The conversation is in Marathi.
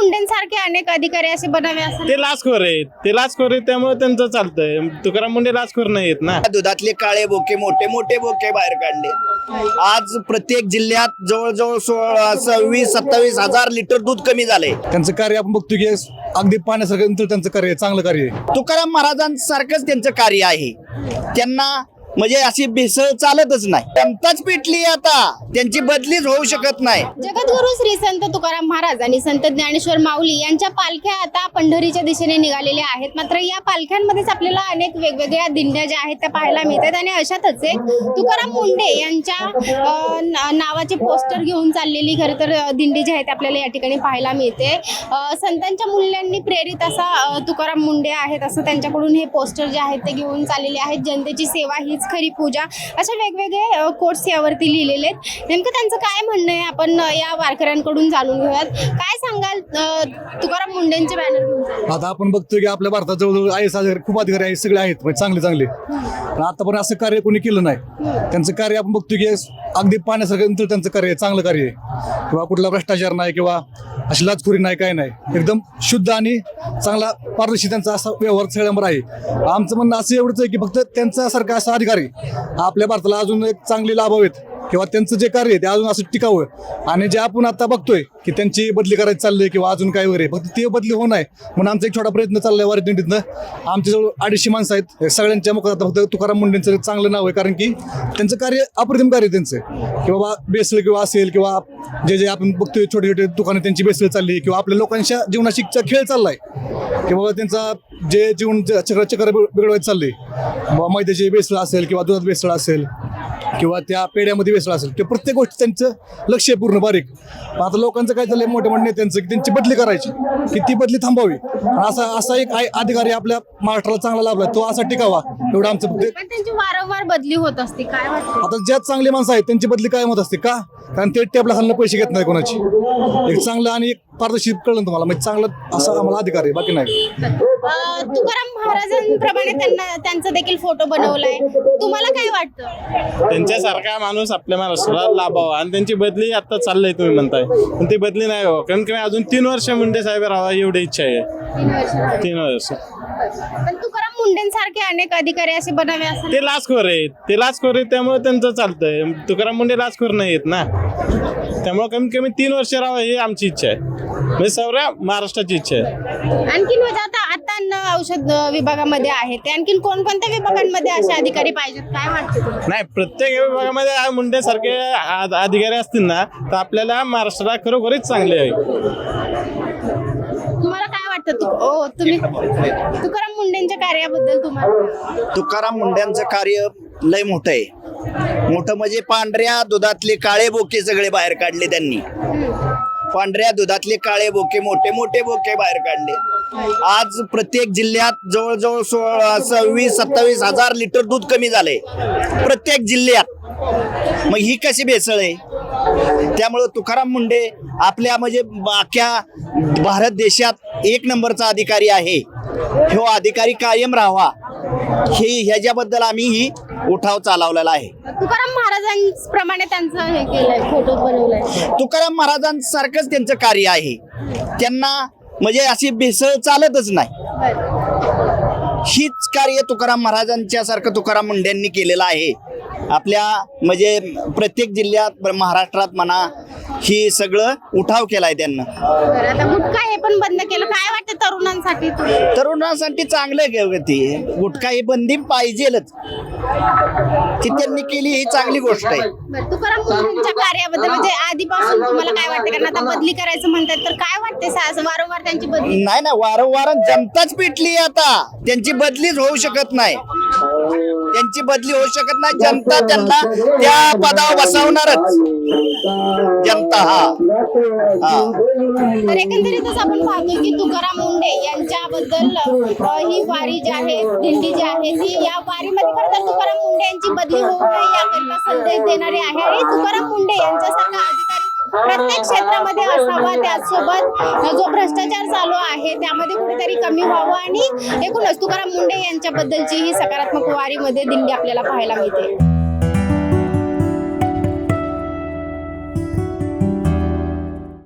मुंडेंसारखे अनेक अधिकारी असे बनावे असं ते लाचखोर आहेत त्यामुळे त्यांचं चालतंय. तुकाराम मुंडे लाचखोर नाही आहेत ना. दुधातले काळे बोके मोठे मोठे बोके बाहेर काढले. आज प्रत्येक जिल्ह्यात जवळजवळ 26-27 हजार लिटर दूध कमी झाले. त्यांचं कार्य आपण बघतो की अगदी पाण्यासारखं त्यांचं कार्य चांगलं कार्य आहे. तुकाराम महाराजांसारखंच त्यांचं कार्य आहे. त्यांना म्हणजे अशी भेसळ चालतच नाही. जनताच पेटली आता, त्यांची बदलीच होऊ शकत नाही. जगद्गुरु श्री संत तुकाराम महाराज आणि संत ज्ञानेश्वर माऊली यांच्या पालख्या आता पंढरीच्या दिशेने निघालेल्या आहेत. मात्र या पालख्यांमध्येच आपल्याला अनेक वेगवेगळ्या दिंड्या ज्या आहेत त्या पाहायला मिळतात आणि अशातच एक तुकाराम मुंडे यांच्या नावाचे पोस्टर घेऊन चाललेली खरं तर दिंडी जी आहे ते आपल्याला या ठिकाणी पाहायला मिळते. संतांच्या मूल्यांनी प्रेरित असा तुकाराम मुंडे आहेत असं त्यांच्याकडून हे पोस्टर जे आहेत ते घेऊन चाललेले आहेत. जनतेची सेवा हीच खरी पूजा अशा वेगवेगळे कोट्स यावरती लिहिलेले आहेत. नेमकं त्यांचं काय म्हणणं आहे आपण या वारकऱ्यांकडून जाणून घेऊयात. काय सांगाल तुकाराम मुंडेंचे बॅनर घेऊन? आता आपण बघतोय की आपल्या भारतात जवळजवळ IAS अधिकारी खूप अधिकारी आहेत, सगळे आहेत म्हणजे चांगले पण आतापर्यंत असं कार्य कोणी केलं नाही. त्यांचं कार्य आपण बघतोय की अगदी पाण्यासारखं त्यांचं कार्य चांगलं कार्य आहे. किंवा कुठला भ्रष्टाचार नाही किंवा अशी लाचखोरी नाही, काय नाही, एकदम शुद्ध आणि चांगला पारदर्शी त्यांचा असा व्यवहार सगळ्यांवर आहे. आमचं म्हणणं असं एवढंच आहे की फक्त त्यांच्यासारखा असा अधिकारी आपल्या भारताला अजून एक चांगली लाभावेत किंवा त्यांचं जे कार्य आहे ते अजून असं टिकावं. आणि जे आपण आता बघतोय की त्यांची बदली करायची चालली किंवा अजून काय वगैरे फक्त ते बदली होऊ नये म्हणून आमचा एक छोटा प्रयत्न चाललाय वारी दिंडीतनं. आमच्याजवळ 250 माणसं आहेत. सगळ्यांच्या मुखात फक्त तुकाराम मुंडेंचं चांगलं नाव आहे कारण की त्यांचं कार्य अप्रतिम कार्य त्यांचं की बाबा बेसळ किंवा असेल किंवा जे आपण बघतोय छोटे छोटे दुकानं त्यांची बेसळ चालली किंवा आपल्या लोकांच्या जीवनाशी खेळ चाललाय की बाबा त्यांचा जे जीवन चक्र बिघडवायचं चाललंय. बाबा मैद्याची बेसळ असेल किंवा दुधात बेसळ असेल किंवा त्या पेढ्यामध्ये बेसळ असेल ते प्रत्येक गोष्टी त्यांचं लक्ष आहे पूर्ण बारीक. आता लोकांचं काय झालंय मोठ्या मोठ्या नेत्यांचं की त्यांची बदली करायची की ती बदली थांबावी. असा एक अधिकारी आपल्या महाराष्ट्राला चांगला लाभला तो असा टिकावा एवढं आमचं फक्त. पण त्यांची वारंवार बदली होत असते काय वाटतं? आता ज्या चांगली माणसं आहेत त्यांची बदली कायम होत असते का? कारण ते टेबला खालनं पैसे घेत नाही कोणाची. एक चांगलं आणि एक पारदर्शी कळलं तुम्हाला म्हणजे चांगलं असा आम्हाला अधिकार आहे बाकी नाही. तुकाराम महाराजांप्रमाणे त्यांचा देखील फोटो बनवलाय. तुम्हाला काय वाटतं? त्यांच्यासारखा माणूस आपल्या महाराष्ट्राला लाभावा आणि त्यांची बदली आता चाललंय तुम्ही म्हणताय पण ती बदली नाही हो. कमीत कमी अजून 3 वर्ष मुंडे साहेब राहावा एवढी इच्छा आहे. 3 वर्ष. पण तुकाराम मुंडेंसारखे अनेक अधिकारी असे बनावे असं ते लाचखोर आहेत त्यामुळे त्यांचं चालतंय. तुकाराम मुंडे लाचखोर नाही आहेत ना. त्यामुळे कमीत कमी 3 वर्ष राहावं ही आमची इच्छा आहे म्हणजे सगळ्या महाराष्ट्राची इच्छा आहे. आणखीन म्हणजे आता अन्न औषध विभागामध्ये आहे ते आणखीन कोणकोणत्या विभागांमध्ये असे अधिकारी पाहिजेत काय वाटतं तुम्हाला? नाही प्रत्येक विभागामध्ये मुंडेसारखे अधिकारी असतील ना तर आपल्याला महाराष्ट्राला खरोखरच चांगले आहे. तुम्हाला काय वाटतं तुम्ही तुकाराम मुंडेंच्या कार्याबद्दल तुम्हाला? तुकाराम मुंड्यांचं कार्य लय मोठं आहे. मोठं म्हणजे पांढऱ्या दुधातले काळे बोके सगळे बाहेर काढले त्यांनी. पांढऱ्या दुधातले काळे बोके मोठे मोठे बोके बाहेर काढले. आज प्रत्येक जिल्ह्यात जवळजवळ 26-27 हजार लिटर दूध कमी झाले प्रत्येक जिल्ह्यात. मग ही कशी भेसळ आहे? त्यामुळं तुकाराम मुंडे आपल्या म्हणजे अख्ख्या भारत देशात 1 नंबरचा अधिकारी आहे. ह्यो अधिकारी कायम राहावा ह्याच्याबद्दल आम्ही ही उठाव चालवलेला आहे. तुकाराम महाराजांप्रमाणे त्यांचं हे केलंय फोटो बनवलाय. तुकाराम महाराजांसारखंच त्यांचं कार्य आहे. त्यांना म्हणजे अशी भेसळ चालतच नाही. हीच कार्य तुकाराम महाराजांच्या सारखं तुकाराम मुंडेंनी केलेलं आहे. आपल्या म्हणजे प्रत्येक जिल्ह्यात महाराष्ट्रात म्हणा ही सगळं उठाव केलाय त्यांना. आता गुटखा हे पण बंद केलं काय वाटतं तरुणांसाठी? तरुणांसाठी चांगलं ती गुटखा ही बंदी पाहिजेलच ती त्यांनी केली ही चांगली गोष्ट आहे. तुकाराम मुंडेंच्या कार्याबद्दल म्हणजे आधीपासून तुम्हाला काय वाटतं कारण आता बदली करायचं म्हणतात तर काय वाटते वारंवार त्यांची बदली? नाही ना वारंवार जनताच पेटली आता त्यांची बदलीच होऊ शकत नाही. त्यांची बदली होऊ शकत नाही. जनता त्यांना त्या पदावर बसवणारच जनता. तर एकंदरीतच आपण पाहतो की तुकाराम मुंडे यांच्याबद्दल ही वारी जी आहे दिंडी जी आहे ती या वारीमध्ये खरं तर तुकाराम मुंडे यांची बदली होऊ नये याकरिता संदेश देणारी आहे. आणि तुकाराम मुंडे यांच्यासारखा अधिकारी प्रत्येक क्षेत्रामध्ये असावा. त्याचसोबत जो भ्रष्टाचार चालू आहे त्यामध्ये कुठेतरी कमी व्हावं आणि एकूणच तुकाराम मुंडे यांच्याबद्दलची ही सकारात्मक वारीमध्ये दिंडी आपल्याला पाहायला मिळते.